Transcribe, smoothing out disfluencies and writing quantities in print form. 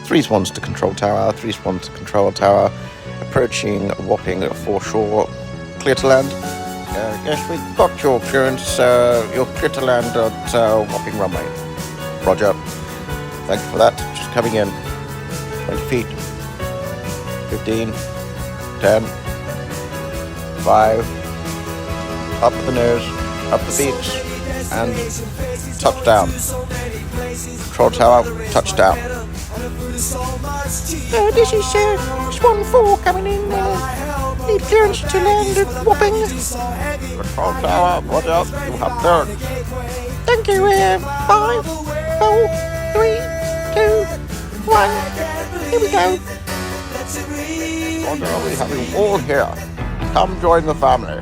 3 swans to control tower, 3 swans to control tower, approaching Wapping foreshore, clear to land. Yes, we've got your clearance, your clear to land at Wapping runway. Roger. Thank you for that. Just coming in. 20 feet. 15. 10. 5. Up the nose, up the beaks, and touchdown. Control tower, touchdown. This is Swan 4 coming in. Need clearance to land at Wapping. Control tower, roger, you have clearance. Thank you, 5, 4, 3, 2, 1. Here we go. Roger, we have you all here. Come join the family.